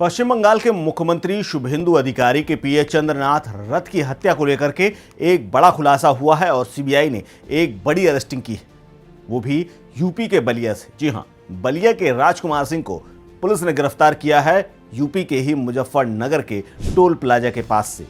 पश्चिम बंगाल के मुख्यमंत्री शुभेंदु अधिकारी के पीए चंद्रनाथ रथ की हत्या को लेकर के एक बड़ा खुलासा हुआ है और सीबीआई ने एक बड़ी अरेस्टिंग की है, वो भी यूपी के बलिया से। जी हां, बलिया के राजकुमार सिंह को पुलिस ने गिरफ्तार किया है यूपी के ही मुजफ्फरनगर के टोल प्लाजा के पास से।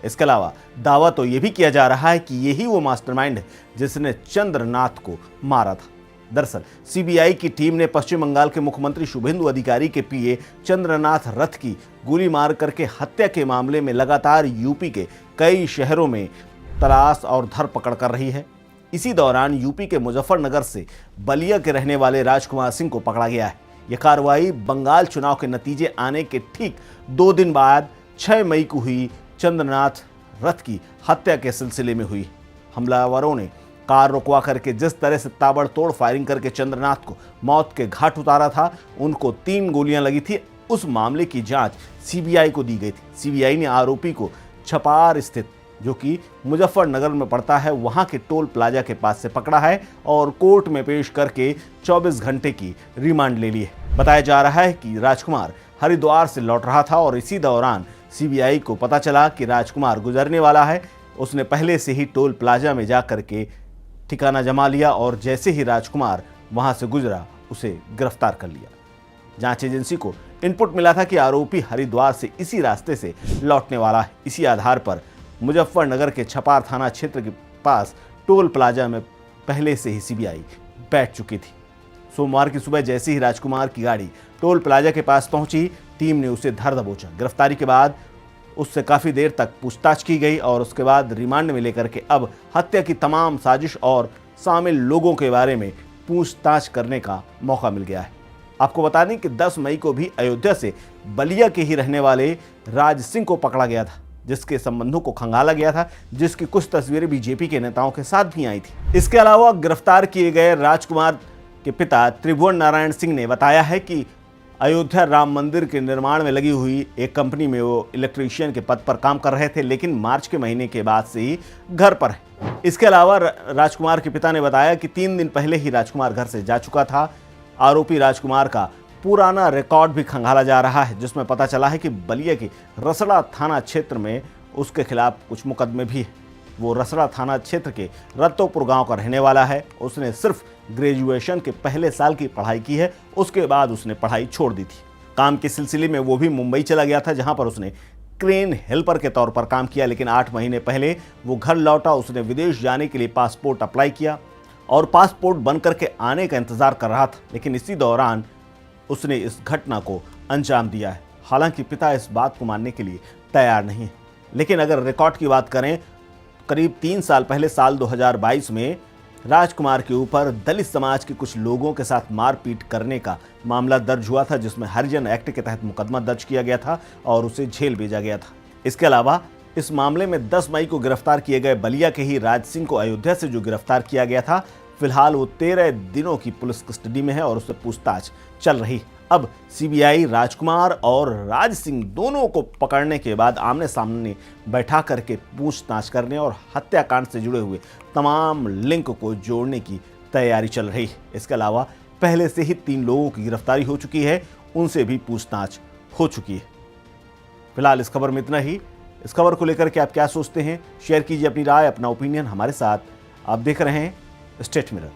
इसके अलावा दावा तो यह भी किया जा रहा है कि यही वो मास्टरमाइंड है जिसने चंद्रनाथ को मारा था। दरअसल सीबीआई की टीम ने पश्चिम बंगाल के मुख्यमंत्री शुभेंदु अधिकारी के पीए चंद्रनाथ रथ की गोली मार करके हत्या के मामले में लगातार यूपी के कई शहरों में तलाश और धरपकड़ कर रही है। इसी दौरान यूपी के मुजफ्फरनगर से बलिया के रहने वाले राजकुमार सिंह को पकड़ा गया है। यह कार्रवाई बंगाल चुनाव के नतीजे आने के ठीक 2 दिन बाद 6 मई को हुई चंद्रनाथ रथ की हत्या के सिलसिले में हुई। हमलावरों ने कार रुकवा करके जिस तरह से ताबड़तोड़ फायरिंग करके चंद्रनाथ को मौत के घाट उतारा था, उनको 3 गोलियां लगी थी। उस मामले की जांच सीबीआई को दी गई थी। सीबीआई ने आरोपी को छपार स्थित, जो कि मुजफ्फरनगर में पड़ता है, वहां के टोल प्लाजा के पास से पकड़ा है और कोर्ट में पेश करके 24 घंटे की रिमांड ले ली है। बताया जा रहा है कि राजकुमार हरिद्वार से लौट रहा था और इसी दौरान सीबीआई को पता चला कि राजकुमार गुजरने वाला है। उसने पहले से ही टोल प्लाजा में जाकर के ठिकाना जमा लिया और जैसे ही राजकुमार वहां से गुजरा, उसे गिरफ्तार कर लिया। जांच एजेंसी को इनपुट मिला था कि आरोपी हरिद्वार से इसी रास्ते से लौटने वाला है। इसी आधार पर मुजफ्फरनगर के छपार थाना क्षेत्र के पास टोल प्लाजा में पहले से ही सीबीआई बैठ चुकी थी। सोमवार की सुबह जैसे ही राजकुमार की गाड़ी टोल प्लाजा के पास पहुंची, टीम ने उसे धर दबोचा। गिरफ्तारी के बाद उससे काफी देर तक पूछताछ की गई और उसके बाद रिमांड में लेकर के अब हत्या की तमाम साजिश और शामिल लोगों के बारे में पूछताछ करने का मौका मिल गया है। आपको बता दें कि 10 मई को भी अयोध्या से बलिया के ही रहने वाले राज सिंह को पकड़ा गया था, जिसके संबंधों को खंगाला गया था, जिसकी कुछ तस्वीरें बीजेपी के नेताओं के साथ भी आई थी। इसके अलावा गिरफ्तार किए गए राजकुमार के पिता त्रिभुवन नारायण सिंह ने बताया है कि अयोध्या राम मंदिर के निर्माण में लगी हुई एक कंपनी में वो इलेक्ट्रीशियन के पद पर काम कर रहे थे, लेकिन मार्च के महीने के बाद से ही घर पर है। इसके अलावा राजकुमार के पिता ने बताया कि 3 दिन पहले ही राजकुमार घर से जा चुका था। आरोपी राजकुमार का पुराना रिकॉर्ड भी खंगाला जा रहा है, जिसमें पता चला है कि बलिया के रसड़ा थाना क्षेत्र में उसके खिलाफ कुछ मुकदमे भी है। वो रसड़ा थाना क्षेत्र के रत्तोपुर गांव का रहने वाला है। उसने सिर्फ ग्रेजुएशन के पहले साल की पढ़ाई की है, उसके बाद उसने पढ़ाई छोड़ दी थी। काम के सिलसिले में वो भी मुंबई चला गया था, जहां पर उसने क्रेन हेल्पर के तौर पर काम किया, लेकिन 8 महीने पहले वो घर लौटा। उसने विदेश जाने के लिए पासपोर्ट अप्लाई किया और पासपोर्ट बन करके आने का इंतजार कर रहा था, लेकिन इसी दौरान उसने इस घटना को अंजाम दिया है। हालांकि पिता इस बात को मानने के लिए तैयार नहीं है, लेकिन अगर रिकॉर्ड की बात करें, करीब 3 साल पहले साल 2022 में राजकुमार के ऊपर दलित समाज के कुछ लोगों के साथ मारपीट करने का मामला दर्ज हुआ था, जिसमें हरिजन एक्ट के तहत मुकदमा दर्ज किया गया था और उसे जेल भेजा गया था। इसके अलावा इस मामले में 10 मई को गिरफ्तार किए गए बलिया के ही राज सिंह को अयोध्या से जो गिरफ्तार किया गया था, फिलहाल वो 13 दिनों की पुलिस कस्टडी में है और उससे पूछताछ चल रही। अब सीबीआई राजकुमार और राज सिंह दोनों को पकड़ने के बाद आमने सामने बैठा करके पूछताछ करने और हत्याकांड से जुड़े हुए तमाम लिंक को जोड़ने की तैयारी चल रही है। इसके अलावा पहले से ही 3 लोगों की गिरफ्तारी हो चुकी है, उनसे भी पूछताछ हो चुकी है। फिलहाल इस खबर में इतना ही। इस खबर को लेकर के आप क्या सोचते हैं, शेयर कीजिए अपनी राय, अपना ओपिनियन हमारे साथ। आप देख रहे हैं स्टेट मिरर।